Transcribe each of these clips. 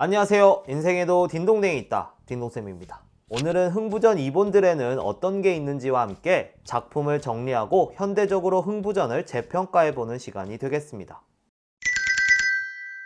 안녕하세요. 인생에도 딩동댕이 있다. 딩동쌤입니다. 오늘은 흥부전 2본들에는 어떤 게 있는지와 함께 작품을 정리하고 현대적으로 흥부전을 재평가해보는 시간이 되겠습니다.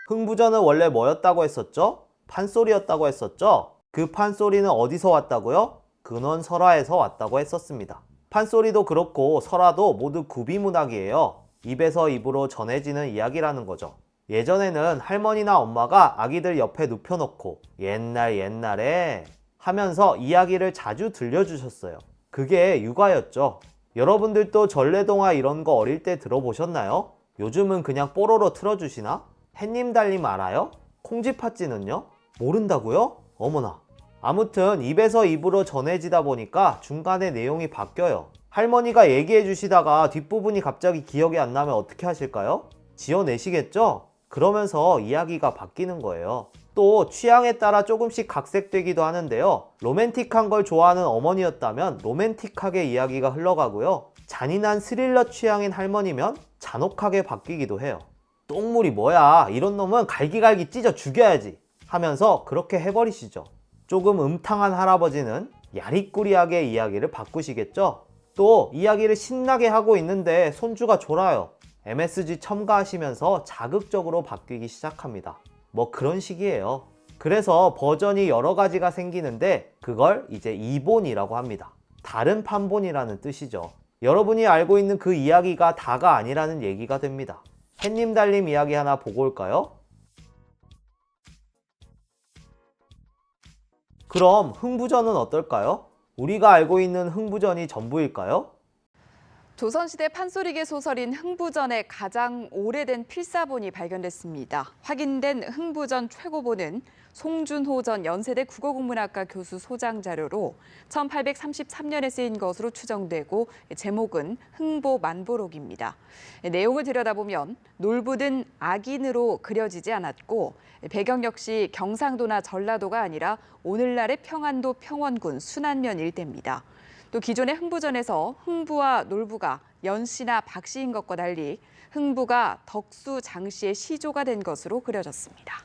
흥부전은 원래 뭐였다고 했었죠? 판소리였다고 했었죠? 그 판소리는 어디서 왔다고요? 근원설화에서 왔다고 했었습니다. 판소리도 그렇고 설화도 모두 구비문학이에요. 입에서 입으로 전해지는 이야기라는 거죠. 예전에는 할머니나 엄마가 아기들 옆에 눕혀놓고 옛날에 하면서 이야기를 자주 들려주셨어요. 그게 육아였죠. 여러분들도 전래동화 이런 거 어릴 때 들어보셨나요? 요즘은 그냥 뽀로로 틀어주시나? 햇님 달님 알아요? 콩쥐팥쥐는요? 모른다고요? 어머나. 아무튼 입에서 입으로 전해지다 보니까 중간에 내용이 바뀌어요. 할머니가 얘기해 주시다가 뒷부분이 갑자기 기억이 안 나면 어떻게 하실까요? 지어내시겠죠? 그러면서 이야기가 바뀌는 거예요. 또 취향에 따라 조금씩 각색되기도 하는데요. 로맨틱한 걸 좋아하는 어머니였다면 로맨틱하게 이야기가 흘러가고요. 잔인한 스릴러 취향인 할머니면 잔혹하게 바뀌기도 해요. 똥물이 뭐야, 이런 놈은 갈기갈기 찢어 죽여야지 하면서 그렇게 해버리시죠. 조금 음탕한 할아버지는 야리꾸리하게 이야기를 바꾸시겠죠. 또 이야기를 신나게 하고 있는데 손주가 졸아요. MSG 첨가하시면서 자극적으로 바뀌기 시작합니다. 뭐 그런 식이에요. 그래서 버전이 여러 가지가 생기는데 그걸 이제 2본이라고 합니다. 다른 판본이라는 뜻이죠. 여러분이 알고 있는 그 이야기가 다가 아니라는 얘기가 됩니다. 햇님 달님 이야기 하나 보고 올까요? 그럼 흥부전은 어떨까요? 우리가 알고 있는 흥부전이 전부일까요? 조선시대 판소리계 소설인 흥부전의 가장 오래된 필사본이 발견됐습니다. 확인된 흥부전 최고본은 송준호 전 연세대 국어국문학과 교수 소장 자료로 1833년에 쓰인 것으로 추정되고 제목은 흥보만보록입니다. 내용을 들여다보면 놀부는 악인으로 그려지지 않았고 배경 역시 경상도나 전라도가 아니라 오늘날의 평안도 평원군 순안면 일대입니다. 또 기존의 흥부전에서 흥부와 놀부가 연씨나 박씨인 것과 달리 흥부가 덕수 장씨의 시조가 된 것으로 그려졌습니다.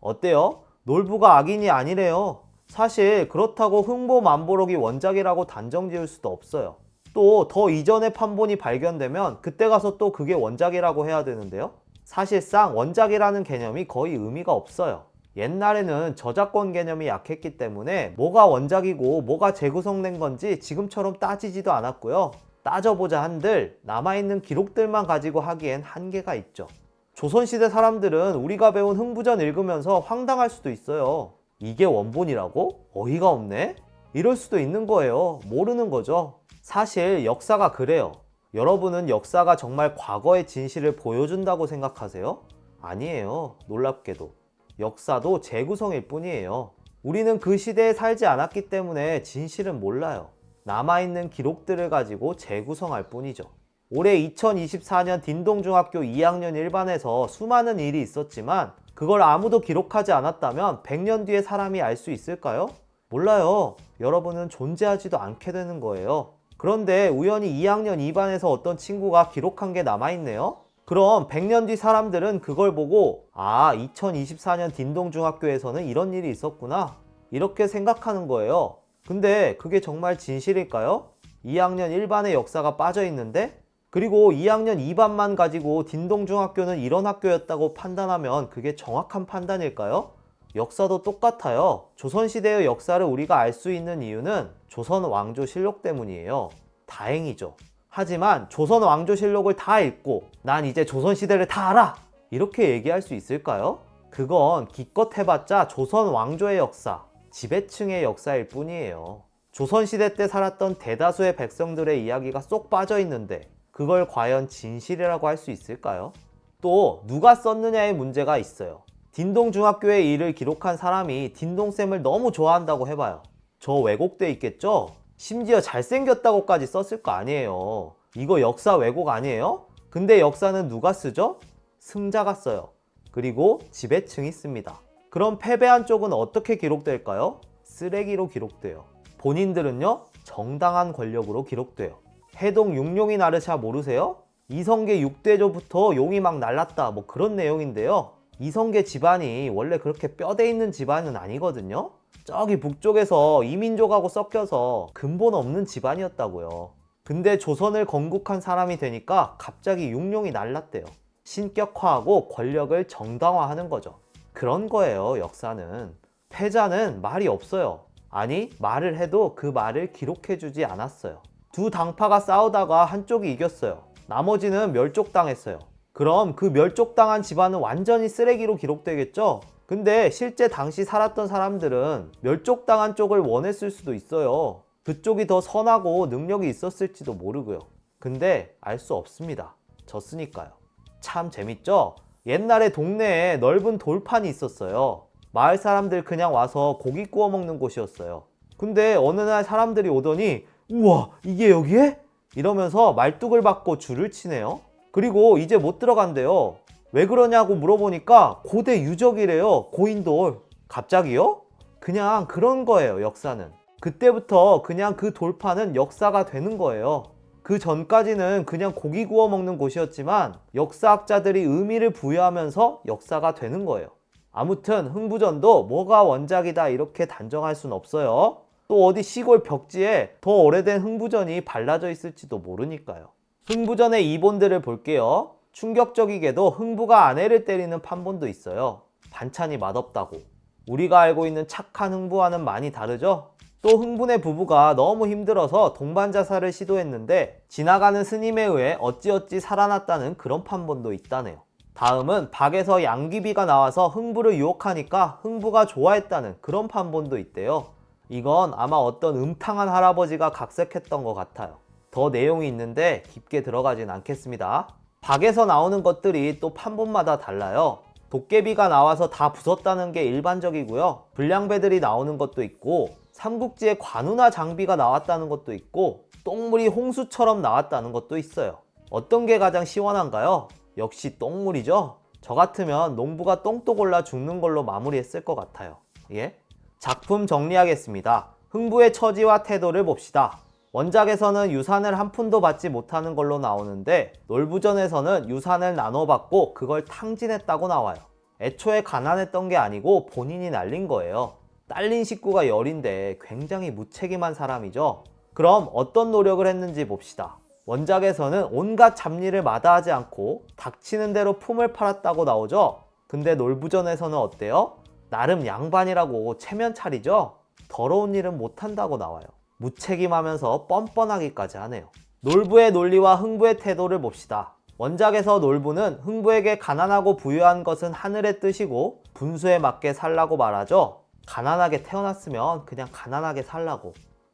어때요? 놀부가 악인이 아니래요. 사실 그렇다고 흥보만보록이 원작이라고 단정 지을 수도 없어요. 또 더 이전의 판본이 발견되면 그때 가서 또 그게 원작이라고 해야 되는데요. 사실상 원작이라는 개념이 거의 의미가 없어요. 옛날에는 저작권 개념이 약했기 때문에 뭐가 원작이고 뭐가 재구성된 건지 지금처럼 따지지도 않았고요. 따져보자 한들 남아있는 기록들만 가지고 하기엔 한계가 있죠. 조선시대 사람들은 우리가 배운 흥부전 읽으면서 황당할 수도 있어요. 이게 원본이라고? 어이가 없네? 이럴 수도 있는 거예요. 모르는 거죠. 사실 역사가 그래요. 여러분은 역사가 정말 과거의 진실을 보여준다고 생각하세요? 아니에요. 놀랍게도. 역사도 재구성일 뿐이에요. 우리는 그 시대에 살지 않았기 때문에 진실은 몰라요. 남아있는 기록들을 가지고 재구성할 뿐이죠. 올해 2024년 딘동중학교 2학년 1반에서 수많은 일이 있었지만 그걸 아무도 기록하지 않았다면 100년 뒤에 사람이 알 수 있을까요? 몰라요. 여러분은 존재하지도 않게 되는 거예요. 그런데 우연히 2학년 2반에서 어떤 친구가 기록한 게 남아있네요? 그럼 100년 뒤 사람들은 그걸 보고 2024년 딘동중학교에서는 이런 일이 있었구나 이렇게 생각하는 거예요. 근데 그게 정말 진실일까요? 2학년 1반의 역사가 빠져있는데? 그리고 2학년 2반만 가지고 딘동중학교는 이런 학교였다고 판단하면 그게 정확한 판단일까요? 역사도 똑같아요. 조선시대의 역사를 우리가 알 수 있는 이유는 조선왕조실록 때문이에요. 다행이죠. 하지만 조선왕조실록을 다 읽고 난 이제 조선시대를 다 알아! 이렇게 얘기할 수 있을까요? 그건 기껏 해봤자 조선왕조의 역사, 지배층의 역사일 뿐이에요. 조선시대 때 살았던 대다수의 백성들의 이야기가 쏙 빠져있는데 그걸 과연 진실이라고 할 수 있을까요? 또 누가 썼느냐의 문제가 있어요. 딘동중학교의 일을 기록한 사람이 딘동쌤을 너무 좋아한다고 해봐요. 저 왜곡돼 있겠죠? 심지어 잘생겼다고까지 썼을 거 아니에요. 이거 역사 왜곡 아니에요? 근데 역사는 누가 쓰죠? 승자가 써요. 그리고 지배층이 씁니다. 그럼 패배한 쪽은 어떻게 기록될까요? 쓰레기로 기록돼요. 본인들은요? 정당한 권력으로 기록돼요. 해동 육룡이 나르샤 모르세요? 이성계 6대조부터 용이 막 날랐다 뭐 그런 내용인데요. 이성계 집안이 원래 그렇게 뼈대 있는 집안은 아니거든요. 저기 북쪽에서 이민족하고 섞여서 근본 없는 집안이었다고요. 근데 조선을 건국한 사람이 되니까 갑자기 육룡이 날랐대요. 신격화하고 권력을 정당화하는 거죠. 그런 거예요, 역사는. 패자는 말이 없어요. 아니, 말을 해도 그 말을 기록해주지 않았어요. 두 당파가 싸우다가 한쪽이 이겼어요. 나머지는 멸족당했어요. 그럼 그 멸족당한 집안은 완전히 쓰레기로 기록되겠죠? 근데 실제 당시 살았던 사람들은 멸족당한 쪽을 원했을 수도 있어요. 그쪽이 더 선하고 능력이 있었을지도 모르고요. 근데 알 수 없습니다. 졌으니까요. 참 재밌죠? 옛날에 동네에 넓은 돌판이 있었어요. 마을 사람들 그냥 와서 고기 구워 먹는 곳이었어요. 근데 어느 날 사람들이 오더니 우와, 이게 여기에? 이러면서 말뚝을 받고 줄을 치네요. 그리고 이제 못 들어간대요. 왜 그러냐고 물어보니까 고대 유적이래요. 고인돌. 갑자기요? 그냥 그런 거예요, 역사는. 그때부터 그냥 그 돌판은 역사가 되는 거예요. 그 전까지는 그냥 고기 구워 먹는 곳이었지만 역사학자들이 의미를 부여하면서 역사가 되는 거예요. 아무튼 흥부전도 뭐가 원작이다 이렇게 단정할 순 없어요. 또 어디 시골 벽지에 더 오래된 흥부전이 발라져 있을지도 모르니까요. 흥부전의 이본들을 볼게요. 충격적이게도 흥부가 아내를 때리는 판본도 있어요. 반찬이 맛없다고. 우리가 알고 있는 착한 흥부와는 많이 다르죠? 또 흥분의 부부가 너무 힘들어서 동반자살을 시도했는데 지나가는 스님에 의해 어찌어찌 살아났다는 그런 판본도 있다네요. 다음은 박에서 양귀비가 나와서 흥부를 유혹하니까 흥부가 좋아했다는 그런 판본도 있대요. 이건 아마 어떤 음탕한 할아버지가 각색했던 것 같아요. 더 내용이 있는데 깊게 들어가진 않겠습니다. 박에서 나오는 것들이 또 판본마다 달라요. 도깨비가 나와서 다 부쉈다는 게 일반적이고요. 불량배들이 나오는 것도 있고 삼국지에 관우나 장비가 나왔다는 것도 있고 똥물이 홍수처럼 나왔다는 것도 있어요. 어떤 게 가장 시원한가요? 역시 똥물이죠? 저 같으면 농부가 똥도 골라 죽는 걸로 마무리했을 것 같아요. 예? 작품 정리하겠습니다. 흥부의 처지와 태도를 봅시다. 원작에서는 유산을 한 푼도 받지 못하는 걸로 나오는데 놀부전에서는 유산을 나눠받고 그걸 탕진했다고 나와요. 애초에 가난했던 게 아니고 본인이 날린 거예요. 딸린 식구가 열인데 굉장히 무책임한 사람이죠. 그럼 어떤 노력을 했는지 봅시다. 원작에서는 온갖 잡일을 마다하지 않고 닥치는 대로 품을 팔았다고 나오죠. 근데 놀부전에서는 어때요? 나름 양반이라고 체면 차리죠. 더러운 일은 못한다고 나와요. 무책임하면서 뻔뻔하기까지 하네요. 놀부의 논리와 흥부의 태도를 봅시다. 원작에서 놀부는 흥부에게 가난하고 부유한 것은 하늘의 뜻이고 분수에 맞게 살라고 말하죠. 가난하게 태어났으면 그냥 가난하게 살라고.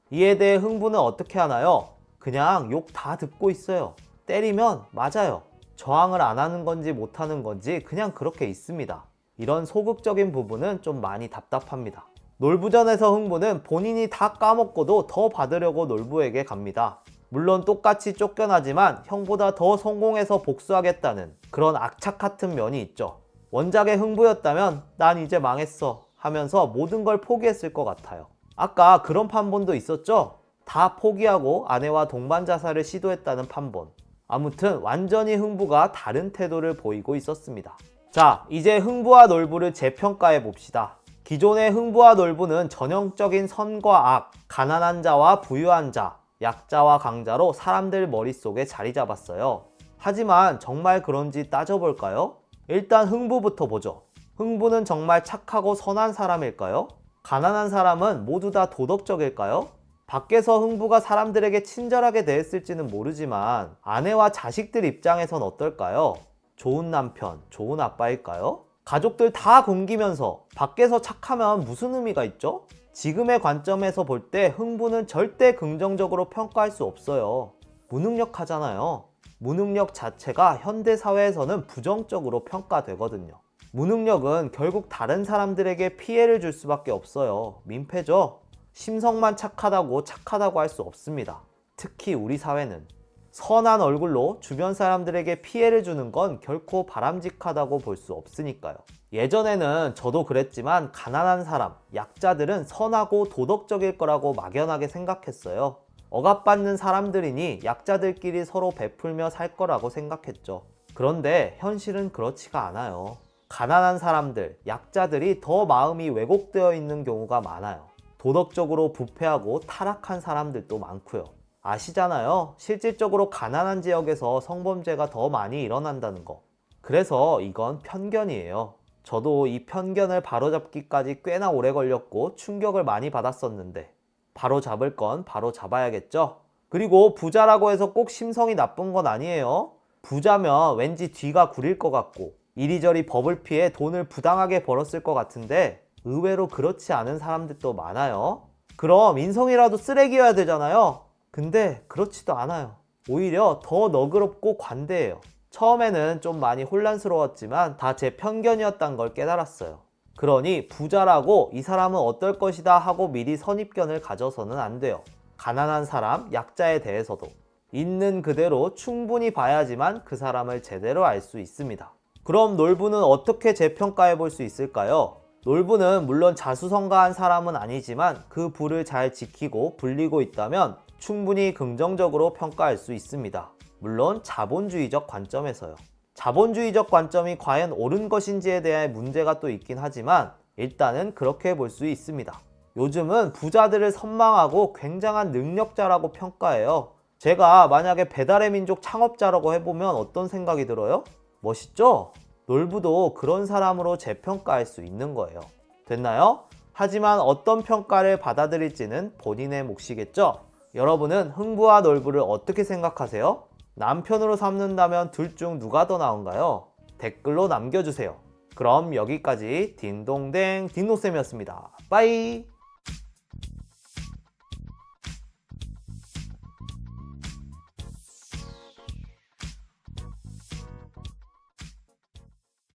이에 대해 흥부는 어떻게 하나요? 그냥 욕 다 듣고 있어요. 때리면 맞아요. 저항을 안 하는 건지 못하는 건지 그냥 그렇게 있습니다. 이런 소극적인 부분은 좀 많이 답답합니다. 놀부전에서 흥부는 본인이 다 까먹고도 더 받으려고 놀부에게 갑니다. 물론 똑같이 쫓겨나지만 형보다 더 성공해서 복수하겠다는 그런 악착 같은 면이 있죠. 원작의 흥부였다면 난 이제 망했어 하면서 모든 걸 포기했을 것 같아요. 아까 그런 판본도 있었죠? 다 포기하고 아내와 동반자살을 시도했다는 판본. 아무튼 완전히 흥부가 다른 태도를 보이고 있었습니다. 자, 이제 흥부와 놀부를 재평가해 봅시다. 기존의 흥부와 놀부는 전형적인 선과 악, 가난한 자와 부유한 자, 약자와 강자로 사람들 머릿속에 자리 잡았어요. 하지만 정말 그런지 따져볼까요? 일단 흥부부터 보죠. 흥부는 정말 착하고 선한 사람일까요? 가난한 사람은 모두 다 도덕적일까요? 밖에서 흥부가 사람들에게 친절하게 대했을지는 모르지만 아내와 자식들 입장에선 어떨까요? 좋은 남편, 좋은 아빠일까요? 가족들 다 굶기면서 밖에서 착하면 무슨 의미가 있죠? 지금의 관점에서 볼 때 흥부는 절대 긍정적으로 평가할 수 없어요. 무능력하잖아요. 무능력 자체가 현대사회에서는 부정적으로 평가되거든요. 무능력은 결국 다른 사람들에게 피해를 줄 수밖에 없어요. 민폐죠? 심성만 착하다고 할 수 없습니다. 특히 우리 사회는. 선한 얼굴로 주변 사람들에게 피해를 주는 건 결코 바람직하다고 볼 수 없으니까요. 예전에는 저도 그랬지만 가난한 사람, 약자들은 선하고 도덕적일 거라고 막연하게 생각했어요. 억압받는 사람들이니 약자들끼리 서로 베풀며 살 거라고 생각했죠. 그런데 현실은 그렇지가 않아요. 가난한 사람들, 약자들이 더 마음이 왜곡되어 있는 경우가 많아요. 도덕적으로 부패하고 타락한 사람들도 많고요. 아시잖아요. 실질적으로 가난한 지역에서 성범죄가 더 많이 일어난다는 거. 그래서 이건 편견이에요. 저도 이 편견을 바로잡기까지 꽤나 오래 걸렸고 충격을 많이 받았었는데 바로 잡을 건 바로 잡아야겠죠? 그리고 부자라고 해서 꼭 심성이 나쁜 건 아니에요. 부자면 왠지 뒤가 구릴 것 같고 이리저리 법을 피해 돈을 부당하게 벌었을 것 같은데 의외로 그렇지 않은 사람들도 많아요. 그럼 인성이라도 쓰레기여야 되잖아요. 근데 그렇지도 않아요. 오히려 더 너그럽고 관대해요. 처음에는 좀 많이 혼란스러웠지만 다 제 편견이었단 걸 깨달았어요. 그러니 부자라고 이 사람은 어떨 것이다 하고 미리 선입견을 가져서는 안 돼요. 가난한 사람, 약자에 대해서도 있는 그대로 충분히 봐야지만 그 사람을 제대로 알 수 있습니다. 그럼 놀부는 어떻게 재평가해 볼 수 있을까요? 놀부는 물론 자수성가한 사람은 아니지만 그 부를 잘 지키고 불리고 있다면 충분히 긍정적으로 평가할 수 있습니다. 물론 자본주의적 관점에서요. 자본주의적 관점이 과연 옳은 것인지에 대한 문제가 또 있긴 하지만 일단은 그렇게 볼 수 있습니다. 요즘은 부자들을 선망하고 굉장한 능력자라고 평가해요. 제가 만약에 배달의 민족 창업자라고 해보면 어떤 생각이 들어요? 멋있죠? 놀부도 그런 사람으로 재평가할 수 있는 거예요. 됐나요? 하지만 어떤 평가를 받아들일지는 본인의 몫이겠죠? 여러분은 흥부와 놀부를 어떻게 생각하세요? 남편으로 삼는다면 둘 중 누가 더 나은가요? 댓글로 남겨주세요. 그럼 여기까지 딩동댕 딩동쌤이었습니다. 빠이!